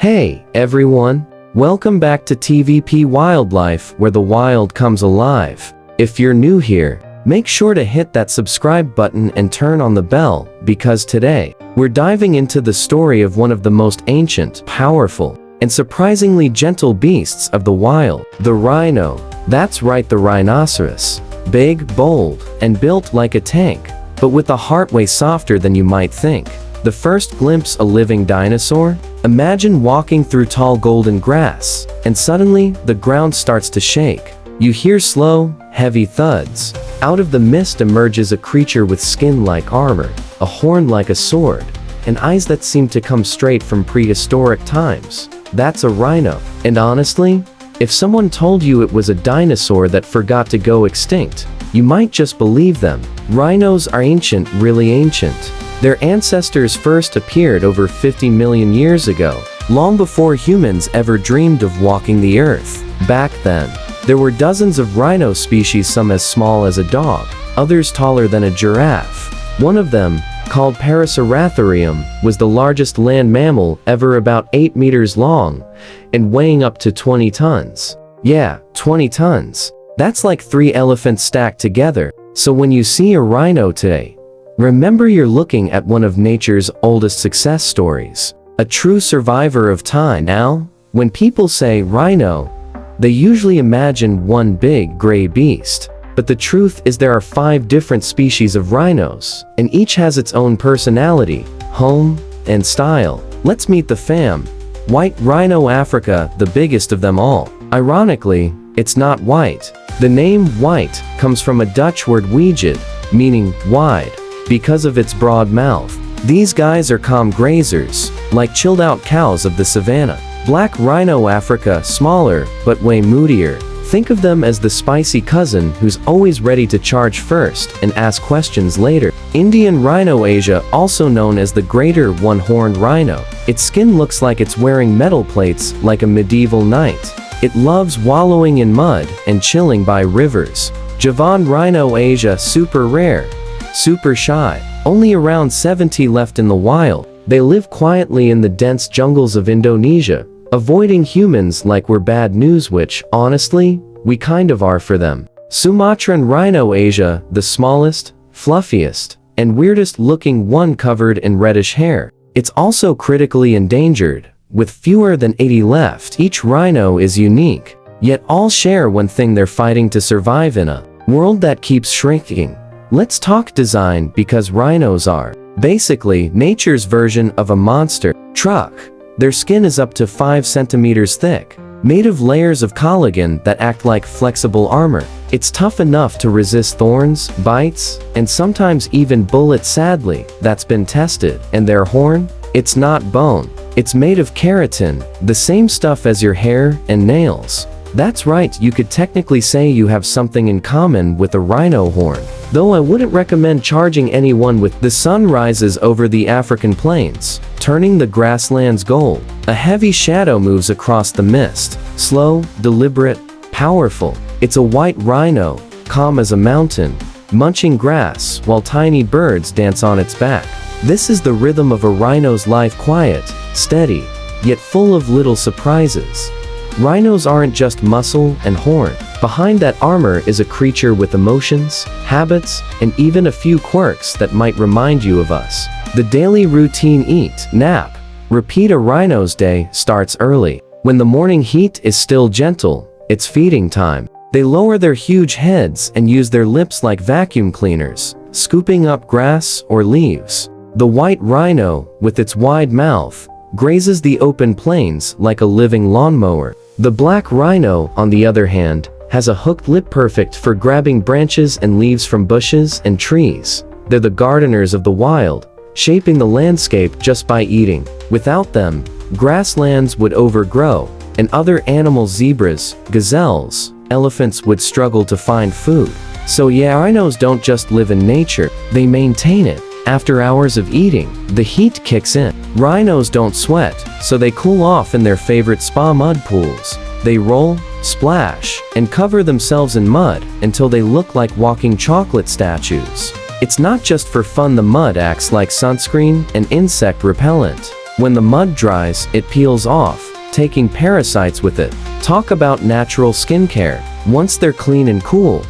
Hey, everyone! Welcome back to TVP Wildlife, where the wild comes alive. If you're new here, make sure to hit that subscribe button and turn on the bell, because today, we're diving into the story of one of the most ancient, powerful, and surprisingly gentle beasts of the wild, the rhino. That's right, the rhinoceros. Big, bold, and built like a tank, but with a heart way softer than you might think. The first glimpse a living dinosaur? Imagine walking through tall golden grass, and suddenly, the ground starts to shake. You hear slow, heavy thuds. Out of the mist emerges a creature with skin like armor, a horn like a sword, and eyes that seem to come straight from prehistoric times. That's a rhino. And honestly, if someone told you it was a dinosaur that forgot to go extinct, you might just believe them. Rhinos are ancient, really ancient. Their ancestors first appeared over 50 million years ago, long before humans ever dreamed of walking the earth. Back then, there were dozens of rhino species, some as small as a dog, others taller than a giraffe. One of them, called Parasauratherium, was the largest land mammal ever, about 8 meters long and weighing up to 20 tons. Yeah, 20 tons. That's like 3 elephants stacked together. So when you see a rhino today, remember you're looking at one of nature's oldest success stories. A true survivor of time. Now, when people say rhino, they usually imagine one big gray beast. But the truth is there are 5 different species of rhinos, and each has its own personality, home, and style. Let's meet the fam. White rhino Africa, the biggest of them all. Ironically, it's not white. The name white comes from a Dutch word weegid, meaning wide, because of its broad mouth. These guys are calm grazers, like chilled out cows of the savannah. Black rhino Africa, smaller, but way moodier. Think of them as the spicy cousin who's always ready to charge first and ask questions later. Indian rhino Asia, also known as the greater one-horned rhino. Its skin looks like it's wearing metal plates, like a medieval knight. It loves wallowing in mud and chilling by rivers. Javan rhino Asia, super rare, super shy. Only around 70 left in the wild. They live quietly in the dense jungles of Indonesia, avoiding humans like we're bad news, which, honestly, we kind of are for them. Sumatran rhino Asia, the smallest, fluffiest, and weirdest looking one, covered in reddish hair. It's also critically endangered, with fewer than 80 left. Each rhino is unique, yet all share one thing: they're fighting to survive in a world that keeps shrinking. Let's talk design, because rhinos are basically nature's version of a monster truck. Their skin is up to 5 centimeters thick, made of layers of collagen that act like flexible armor. It's tough enough to resist thorns, bites, and sometimes even bullets. Sadly, that's been tested. And their horn? It's not bone. It's made of keratin, the same stuff as your hair and nails. That's right, you could technically say you have something in common with a rhino horn. Though I wouldn't recommend charging anyone with. The sun rises over the African plains, turning the grasslands gold. A heavy shadow moves across the mist. Slow, deliberate, powerful. It's a white rhino, calm as a mountain, munching grass while tiny birds dance on its back. This is the rhythm of a rhino's life: quiet, steady, yet full of little surprises. Rhinos aren't just muscle and horn. Behind that armor is a creature with emotions, habits, and even a few quirks that might remind you of us. The daily routine: eat, nap, repeat. A rhino's day starts early. When the morning heat is still gentle, it's feeding time. They lower their huge heads and use their lips like vacuum cleaners, scooping up grass or leaves. The white rhino, with its wide mouth, grazes the open plains like a living lawnmower. The black rhino, on the other hand, has a hooked lip, perfect for grabbing branches and leaves from bushes and trees. They're the gardeners of the wild, shaping the landscape just by eating. Without them, grasslands would overgrow, and other animals, zebras, gazelles, elephants, would struggle to find food. So yeah, rhinos don't just live in nature, they maintain it. After hours of eating, the heat kicks in. Rhinos don't sweat, so they cool off in their favorite spa mud pools. They roll, splash, and cover themselves in mud until they look like walking chocolate statues. It's not just for fun. The mud acts like sunscreen and insect repellent. When the mud dries, it peels off, taking parasites with it. Talk about natural skincare. Once they're clean and cool,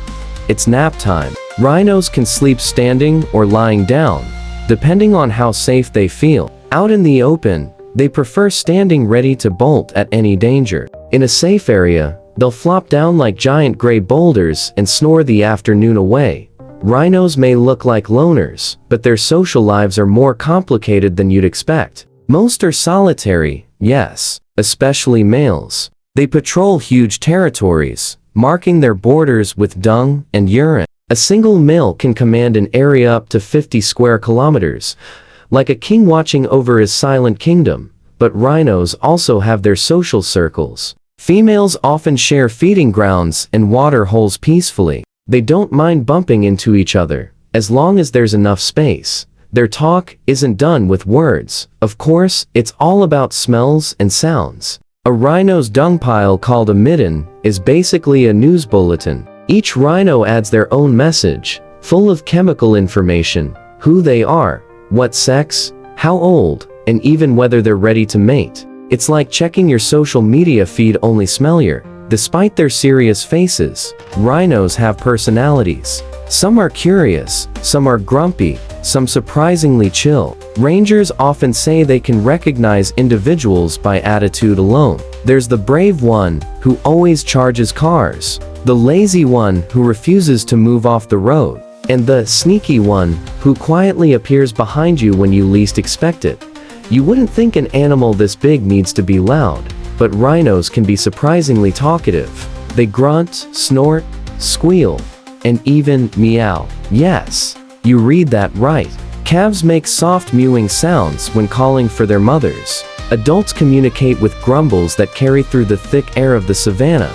it's nap time. Rhinos can sleep standing or lying down, depending on how safe they feel. Out in the open, they prefer standing ready to bolt at any danger. In a safe area, they'll flop down like giant gray boulders and snore the afternoon away. Rhinos may look like loners, but their social lives are more complicated than you'd expect. Most are solitary, yes, especially males. They patrol huge territories, marking their borders with dung and urine. A single male can command an area up to 50 square kilometers, like a king watching over his silent kingdom. But rhinos also have their social circles. Females often share feeding grounds and water holes peacefully. They don't mind bumping into each other, as long as there's enough space. Their talk isn't done with words. Of course, it's all about smells and sounds. A rhino's dung pile, called a midden, is basically a news bulletin. Each rhino adds their own message, full of chemical information, who they are, what sex, how old, and even whether they're ready to mate. It's like checking your social media feed, only smellier. Despite their serious faces, rhinos have personalities. Some are curious, some are grumpy, some surprisingly chill. Rangers often say they can recognize individuals by attitude alone. There's the brave one, who always charges cars, the lazy one who refuses to move off the road, and the sneaky one who quietly appears behind you when you least expect it. You wouldn't think an animal this big needs to be loud, but rhinos can be surprisingly talkative. They grunt, snort, squeal, and even meow. Yes, you read that right. Calves make soft mewing sounds when calling for their mothers. Adults communicate with grumbles that carry through the thick air of the savanna.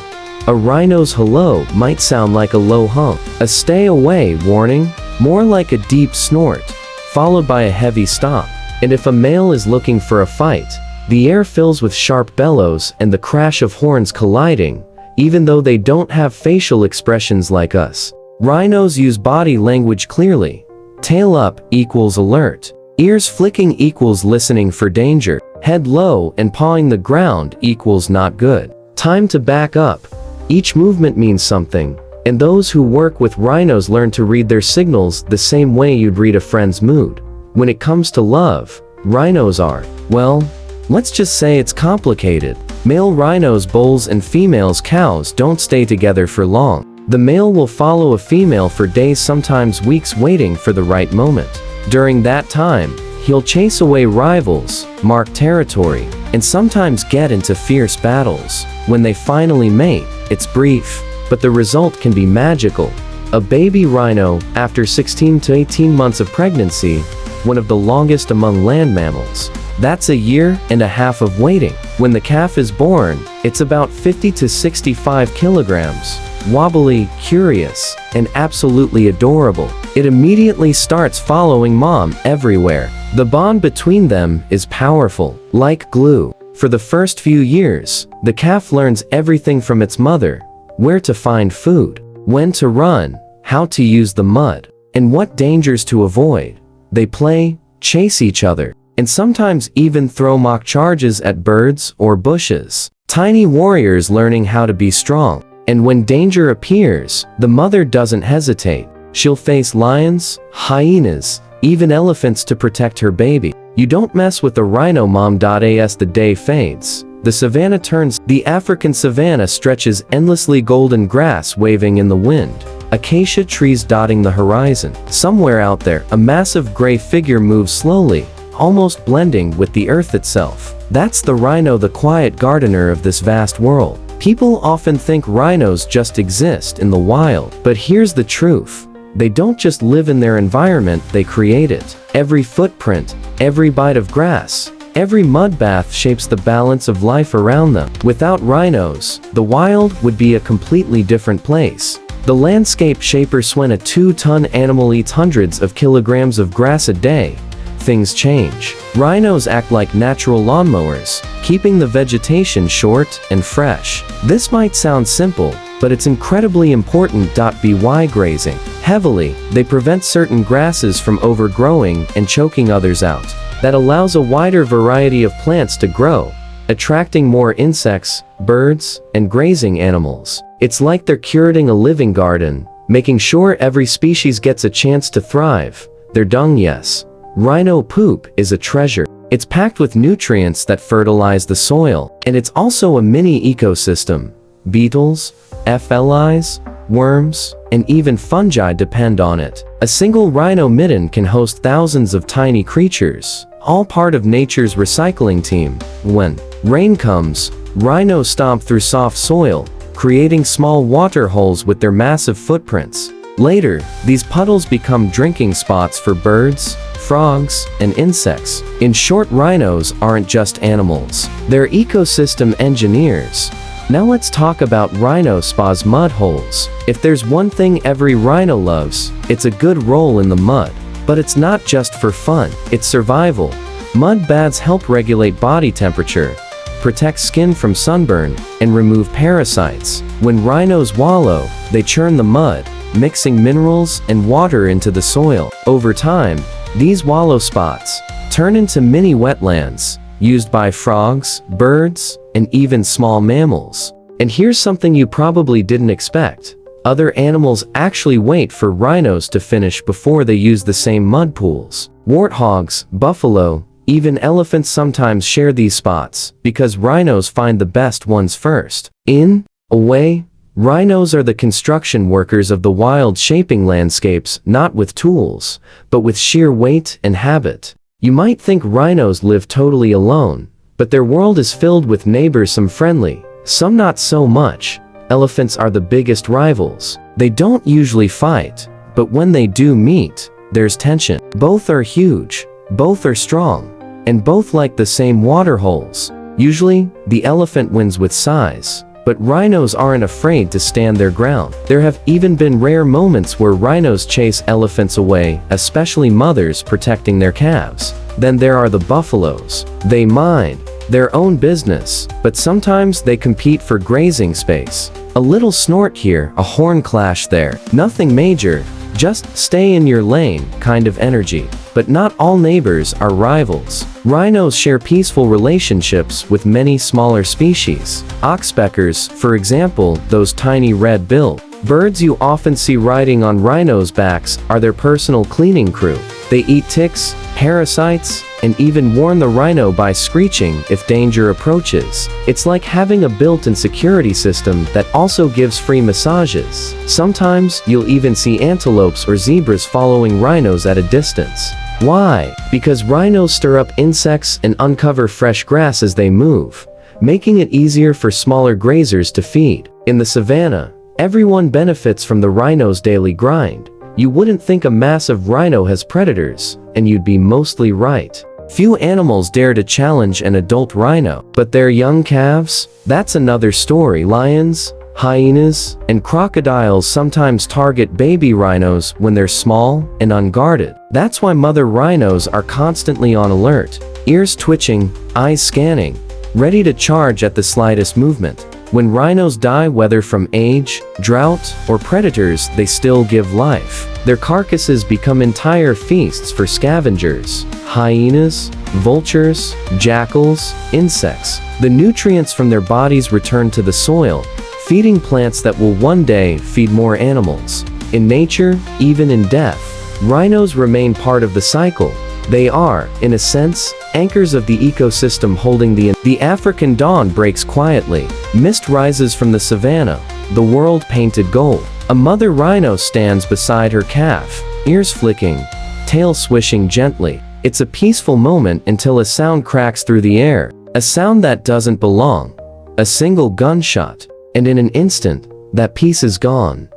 A rhino's hello might sound like a low hum, a stay away warning, more like a deep snort, followed by a heavy stomp. And if a male is looking for a fight, the air fills with sharp bellows and the crash of horns colliding, even though they don't have facial expressions like us. Rhinos use body language clearly. Tail up equals alert. Ears flicking equals listening for danger. Head low and pawing the ground equals not good. Time to back up. Each movement means something, and those who work with rhinos learn to read their signals the same way you'd read a friend's mood. When it comes to love, rhinos are, well, let's just say it's complicated. Male rhinos, bulls, and females, cows, don't stay together for long. The male will follow a female for days, sometimes weeks, waiting for the right moment. During that time, he'll chase away rivals, mark territory, and sometimes get into fierce battles. When they finally mate, it's brief, but the result can be magical. A baby rhino, after 16 to 18 months of pregnancy, one of the longest among land mammals. That's a year and a half of waiting. When the calf is born, it's about 50 to 65 kilograms. Wobbly, curious, and absolutely adorable. It immediately starts following mom everywhere. The bond between them is powerful, like glue. For the first few years, the calf learns everything from its mother: where to find food, when to run, how to use the mud, and what dangers to avoid. They play, chase each other, and sometimes even throw mock charges at birds or bushes. Tiny warriors learning how to be strong. And when danger appears, the mother doesn't hesitate. She'll face lions, hyenas, even elephants to protect her baby. You don't mess with the rhino mom. As the day fades, the savanna turns. The African savanna stretches endlessly, golden grass waving in the wind, acacia trees dotting the horizon. Somewhere out there, a massive gray figure moves slowly, almost blending with the earth itself. That's the rhino, the quiet gardener of this vast world. People often think rhinos just exist in the wild, but here's the truth. They don't just live in their environment, they create it. Every footprint, every bite of grass, every mud bath shapes the balance of life around them. Without rhinos, the wild would be a completely different place. The landscape shapers. When a 2-ton animal eats hundreds of kilograms of grass a day, things change. Rhinos act like natural lawnmowers, keeping the vegetation short and fresh. This might sound simple, but it's incredibly important. By grazing heavily, they prevent certain grasses from overgrowing and choking others out. that allows a wider variety of plants to grow, attracting more insects, birds, and grazing animals. It's like they're curating a living garden, making sure every species gets a chance to thrive. Their dung, yes. Rhino poop is a treasure. It's packed with nutrients that fertilize the soil, and it's also a mini ecosystem. Beetles, flies, worms, and even fungi depend on it. A single rhino midden can host thousands of tiny creatures, all part of nature's recycling team. When rain comes, rhinos stomp through soft soil, creating small water holes with their massive footprints. Later, these puddles become drinking spots for birds, frogs, and insects. In short, rhinos aren't just animals. They're ecosystem engineers. Now let's talk about rhino spas mud holes. If there's one thing every rhino loves, it's a good roll in the mud. But it's not just for fun, it's survival. Mud baths help regulate body temperature, protect skin from sunburn, and remove parasites. When rhinos wallow, they churn the mud, mixing minerals and water into the soil. Over time, these wallow spots turn into mini wetlands, used by frogs, birds, and even small mammals. And here's something you probably didn't expect. Other animals actually wait for rhinos to finish before they use the same mud pools. Warthogs, buffalo, even elephants sometimes share these spots, because rhinos find the best ones first. In a way, rhinos are the construction workers of the wild, shaping landscapes not with tools, but with sheer weight and habit. You might think rhinos live totally alone, but their world is filled with neighbors, some friendly, some not so much. Elephants are the biggest rivals. They don't usually fight, but when they do meet, there's tension. Both are huge, both are strong, and both like the same water holes. Usually, the elephant wins with size, but rhinos aren't afraid to stand their ground. There have even been rare moments where rhinos chase elephants away, especially mothers protecting their calves. Then there are the buffaloes. They mind their own business, but sometimes they compete for grazing space. A little snort here, a horn clash there. Nothing major, just stay in your lane kind of energy. But not all neighbors are rivals. Rhinos share peaceful relationships with many smaller species. Oxpeckers, for example, those tiny red-billed birds you often see riding on rhinos' backs, are their personal cleaning crew. They eat ticks, parasites, and even warn the rhino by screeching if danger approaches. It's like having a built-in security system that also gives free massages. Sometimes, you'll even see antelopes or zebras following rhinos at a distance. Why? Because rhinos stir up insects and uncover fresh grass as they move, making it easier for smaller grazers to feed. In the savannah, everyone benefits from the rhino's daily grind. You wouldn't think a massive rhino has predators, and you'd be mostly right. Few animals dare to challenge an adult rhino, but their young calves? That's another story. Lions, hyenas, and crocodiles sometimes target baby rhinos when they're small and unguarded. That's why mother rhinos are constantly on alert, ears twitching, eyes scanning, ready to charge at the slightest movement. When rhinos die, whether from age, drought, or predators, they still give life. Their carcasses become entire feasts for scavengers, hyenas, vultures, jackals, insects. The nutrients from their bodies return to the soil, feeding plants that will one day feed more animals. In nature, even in death, rhinos remain part of the cycle. They are, in a sense, anchors of the ecosystem holding the African dawn breaks quietly. Mist rises from the savannah, the world painted gold. A mother rhino stands beside her calf, ears flicking, tail swishing gently. It's a peaceful moment until a sound cracks through the air, a sound that doesn't belong. A single gunshot, and in an instant, that peace is gone.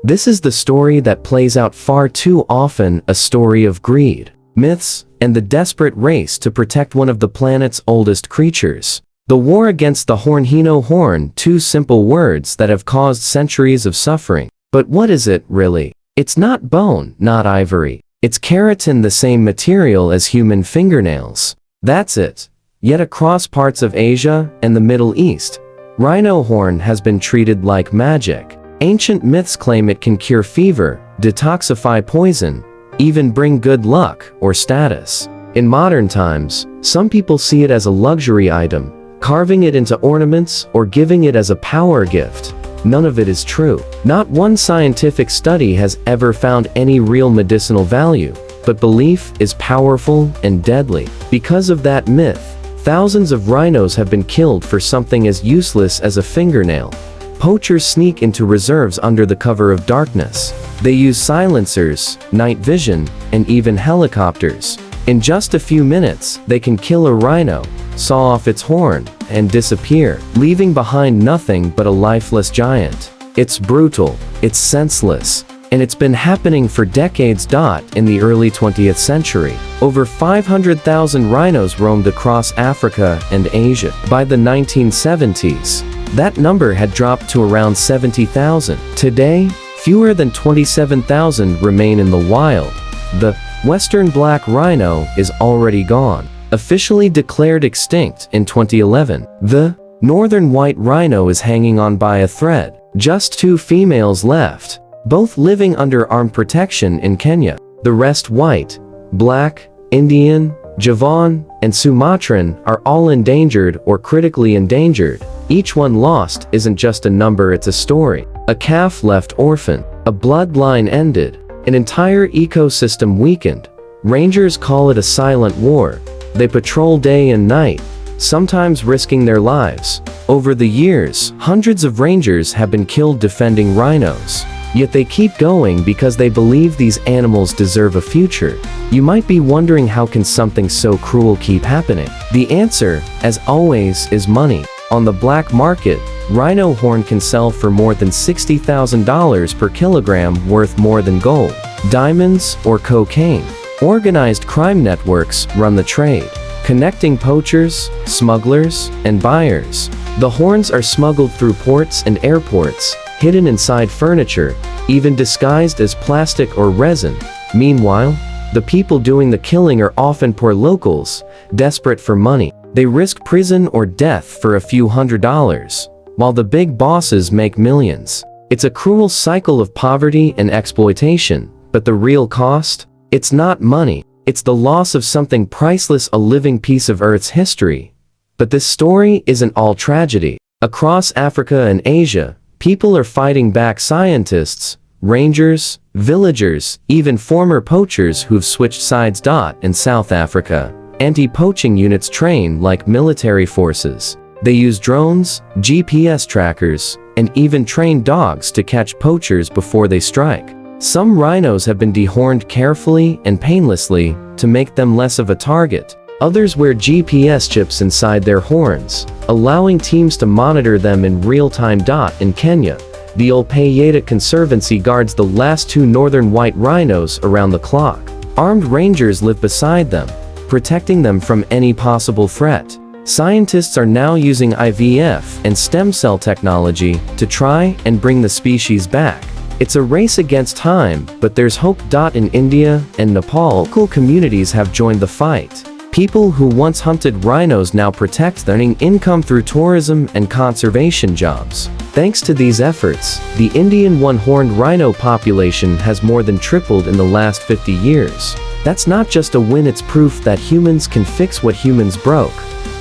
This is the story that plays out far too often, a story of greed, myths, and the desperate race to protect one of the planet's oldest creatures. The war against the horn. Horn, two simple words that have caused centuries of suffering. But what is it, really? It's not bone, not ivory. It's keratin, the same material as human fingernails. That's it. Yet across parts of Asia and the Middle East, rhino horn has been treated like magic. Ancient myths claim it can cure fever, detoxify poison, even bring good luck or status. In modern times, some people see it as a luxury item, carving it into ornaments or giving it as a power gift. None of it is true. Not one scientific study has ever found any real medicinal value, but belief is powerful and deadly. Because of that myth, thousands of rhinos have been killed for something as useless as a fingernail. Poachers sneak into reserves under the cover of darkness. They use silencers, night vision, and even helicopters. In just a few minutes, they can kill a rhino, saw off its horn, and disappear, leaving behind nothing but a lifeless giant. It's brutal, it's senseless, and it's been happening for decades. In the early 20th century, over 500,000 rhinos roamed across Africa and Asia. By the 1970s, that number had dropped to around 70,000. Today, fewer than 27,000 remain in the wild. The western black rhino is already gone, officially declared extinct in 2011. The northern white rhino is hanging on by a thread. Just 2 females left, both living under armed protection in Kenya. The rest, white, black, Indian, Javan, and Sumatran, are all endangered or critically endangered. Each one lost isn't just a number, it's a story. A calf left orphan, a bloodline ended, an entire ecosystem weakened. Rangers call it a silent war. They patrol day and night, sometimes risking their lives. Over the years, hundreds of rangers have been killed defending rhinos. Yet they keep going because they believe these animals deserve a future. You might be wondering, how can something so cruel keep happening? The answer, as always, is money. On the black market, rhino horn can sell for more than $60,000 per kilogram, worth more than gold, diamonds, or cocaine. Organized crime networks run the trade, connecting poachers, smugglers, and buyers. The horns are smuggled through ports and airports, hidden inside furniture, even disguised as plastic or resin. Meanwhile, the people doing the killing are often poor locals, desperate for money. They risk prison or death for a few $100s, while the big bosses make millions. It's a cruel cycle of poverty and exploitation, but the real cost? It's not money. It's the loss of something priceless, a living piece of Earth's history. But this story isn't all tragedy. Across Africa and Asia, people are fighting back. Scientists, rangers, villagers, even former poachers who've switched sides. In South Africa, anti-poaching units train like military forces. They use drones, GPS trackers, and even train dogs to catch poachers before they strike. Some rhinos have been dehorned carefully and painlessly to make them less of a target. Others wear GPS chips inside their horns, allowing teams to monitor them in real time. In Kenya, the Olpayeta Conservancy guards the last 2 northern white rhinos around the clock. Armed rangers live beside them, protecting them from any possible threat. Scientists are now using IVF and stem cell technology to try and bring the species back. It's a race against time, but there's hope. In India and Nepal, local communities have joined the fight. People who once hunted rhinos now protect them, earning income through tourism and conservation jobs. Thanks to these efforts, the Indian one-horned rhino population has more than tripled in the last 50 years. That's not just a win, it's proof that humans can fix what humans broke.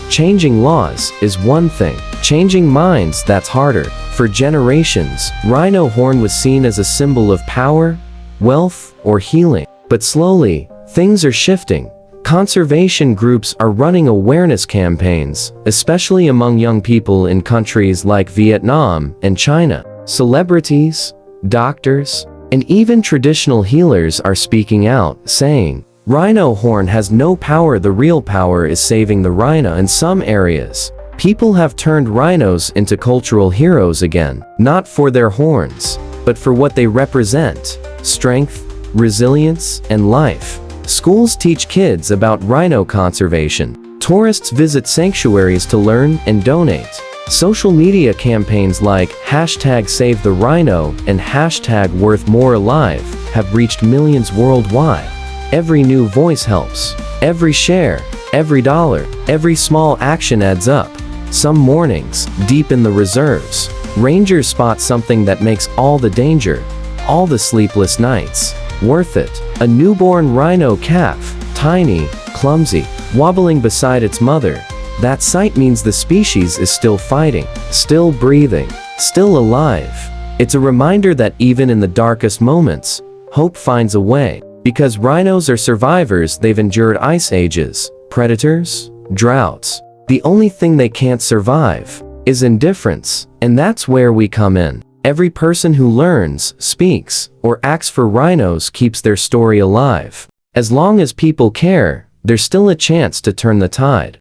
Changing laws is one thing. Changing minds, that's harder. For generations, rhino horn was seen as a symbol of power, wealth, or healing. But slowly, things are shifting. Conservation groups are running awareness campaigns, especially among young people in countries like Vietnam and China. Celebrities, doctors, and even traditional healers are speaking out, saying, "Rhino horn has no power. The real power is saving the rhino." In some areas, people have turned rhinos into cultural heroes again, not for their horns, but for what they represent: strength, resilience, and life. Schools teach kids about rhino conservation. Tourists visit sanctuaries to learn and donate. Social media campaigns like #SaveTheRhino and #WorthMoreAlive have reached millions worldwide. Every new voice helps. Every share, every dollar, every small action adds up. Some mornings, deep in the reserves, rangers spot something that makes all the danger, all the sleepless nights, worth it. A newborn rhino calf, tiny, clumsy, wobbling beside its mother. That sight means the species is still fighting, still breathing, still alive. It's a reminder that even in the darkest moments, hope finds a way. Because rhinos are survivors, they've endured ice ages, predators, droughts. The only thing they can't survive is indifference, and that's where we come in. Every person who learns, speaks, or acts for rhinos keeps their story alive. As long as people care, there's still a chance to turn the tide.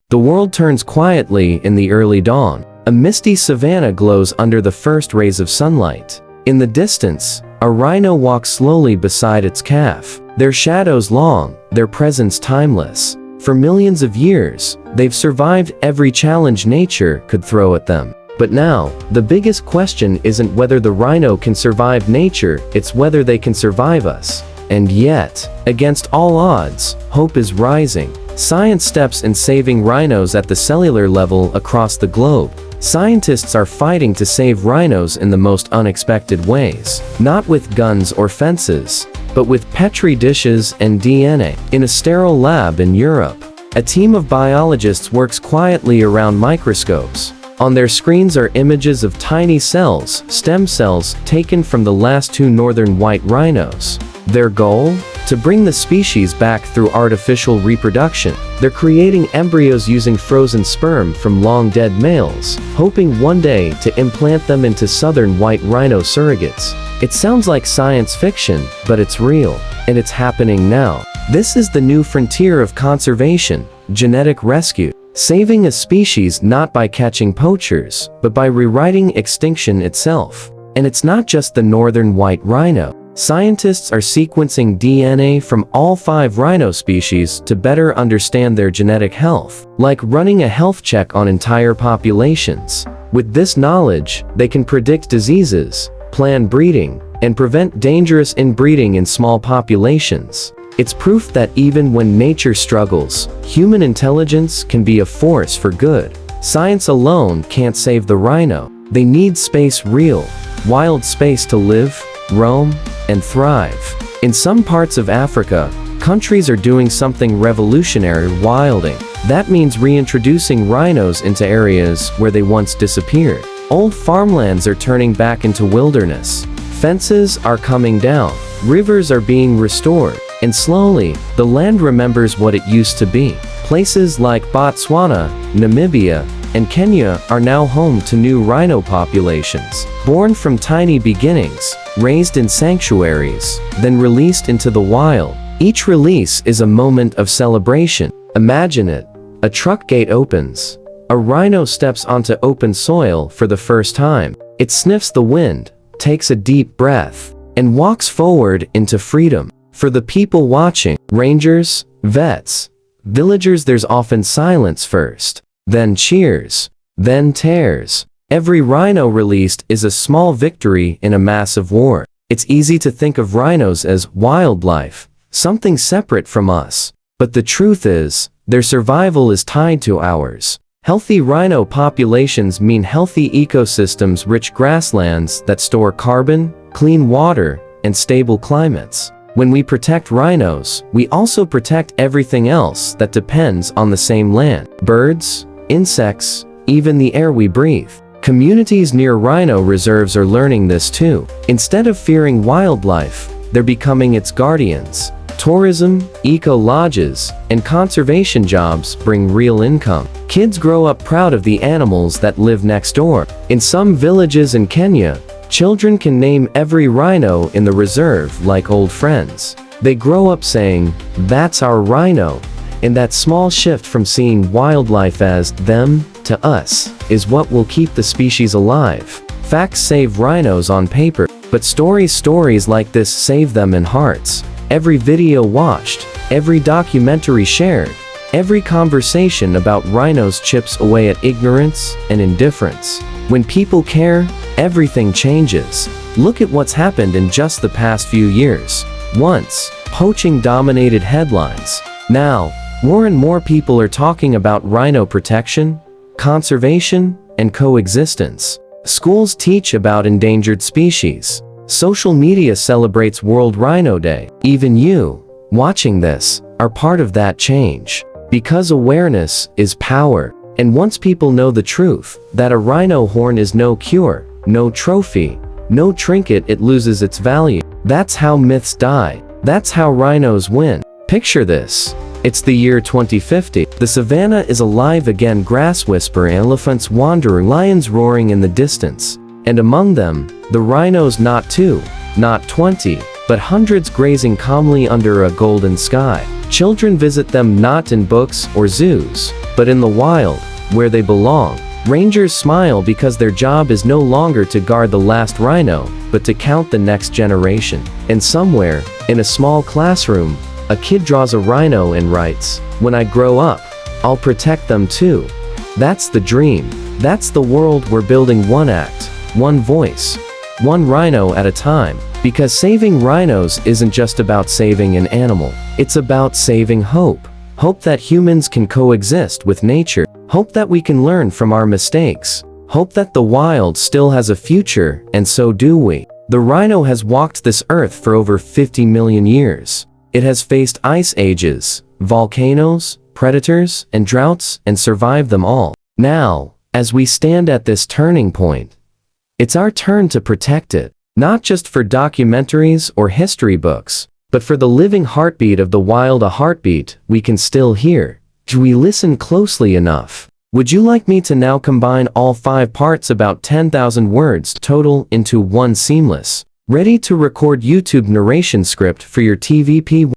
The world turns quietly in the early dawn. A misty savanna glows under the first rays of sunlight. In the distance, a rhino walks slowly beside its calf, their shadows long, their presence timeless. For millions of years, they've survived every challenge nature could throw at them. But now, the biggest question isn't whether the rhino can survive nature, it's whether they can survive us. And yet, against all odds, hope is rising. Science steps in saving rhinos at the cellular level across the globe. Scientists are fighting to save rhinos in the most unexpected ways. Not with guns or fences, but with petri dishes and DNA. In a sterile lab in Europe, a team of biologists works quietly around microscopes. On their screens are images of tiny cells, stem cells, taken from the last two northern white rhinos. Their goal? To bring the species back through artificial reproduction. They're creating embryos using frozen sperm from long-dead males, hoping one day to implant them into southern white rhino surrogates. It sounds like science fiction, but it's real, and it's happening now. This is the new frontier of conservation, genetic rescue. Saving a species not by catching poachers, but by rewriting extinction itself. And it's not just the northern white rhino. Scientists are sequencing DNA from all 5 rhino species to better understand their genetic health, like running a health check on entire populations. With this knowledge, they can predict diseases, plan breeding, and prevent dangerous inbreeding in small populations. It's proof that even when nature struggles, human intelligence can be a force for good. Science alone can't save the rhino. They need space, real, wild space to live, roam, and thrive. In some parts of Africa, countries are doing something revolutionary: wilding. That means reintroducing rhinos into areas where they once disappeared. Old farmlands are turning back into wilderness. Fences are coming down. Rivers are being restored. And slowly, the land remembers what it used to be. Places like Botswana, Namibia, and Kenya are now home to new rhino populations. Born from tiny beginnings, raised in sanctuaries, then released into the wild. Each release is a moment of celebration. Imagine it. A truck gate opens. A rhino steps onto open soil for the first time. It sniffs the wind, takes a deep breath, and walks forward into freedom. For the people watching, rangers, vets, villagers, there's often silence first, then cheers, then tears. Every rhino released is a small victory in a massive war. It's easy to think of rhinos as wildlife, something separate from us. But the truth is, their survival is tied to ours. Healthy rhino populations mean healthy ecosystems, rich grasslands that store carbon, clean water, and stable climates. When we protect rhinos, we also protect everything else that depends on the same land. Birds, insects, even the air we breathe. Communities near rhino reserves are learning this too. Instead of fearing wildlife, they're becoming its guardians. Tourism, eco-lodges, and conservation jobs bring real income. Kids grow up proud of the animals that live next door. In some villages in Kenya, children can name every rhino in the reserve like old friends. They grow up saying, "That's our rhino." And that small shift from seeing wildlife as them to us is what will keep the species alive. Facts save rhinos on paper, but stories like this save them in hearts. Every video watched, every documentary shared, every conversation about rhinos chips away at ignorance and indifference. When people care, everything changes. Look at what's happened in just the past few years. Once, poaching dominated headlines. Now, more and more people are talking about rhino protection, conservation, and coexistence. Schools teach about endangered species. Social media celebrates World Rhino Day. Even you, watching this, are part of that change. Because awareness is power. And once people know the truth, that a rhino horn is no cure, no trophy, no trinket, it loses its value. That's how myths die. That's how rhinos win. Picture this. It's the year 2050. The savannah is alive again, grass whispering, elephants wandering, lions roaring in the distance. And among them, the rhinos, not 2, not 20, but hundreds grazing calmly under a golden sky. Children visit them not in books or zoos, but in the wild, where they belong. Rangers smile because their job is no longer to guard the last rhino, but to count the next generation. And somewhere, in a small classroom, a kid draws a rhino and writes, "When I grow up, I'll protect them too." That's the dream. That's the world we're building, one act, one voice, one rhino at a time. Because saving rhinos isn't just about saving an animal. It's about saving hope. Hope that humans can coexist with nature. Hope that we can learn from our mistakes. Hope that the wild still has a future, and so do we. The rhino has walked this earth for over 50 million years. It has faced ice ages, volcanoes, predators, and droughts, and survived them all. Now, as we stand at this turning point, it's our turn to protect it. Not just for documentaries or history books, but for the living heartbeat of the wild, a heartbeat we can still hear. Do we listen closely enough? Would you like me to now combine all 5 parts, about 10,000 words total, into one seamless, ready to record YouTube narration script for your TVP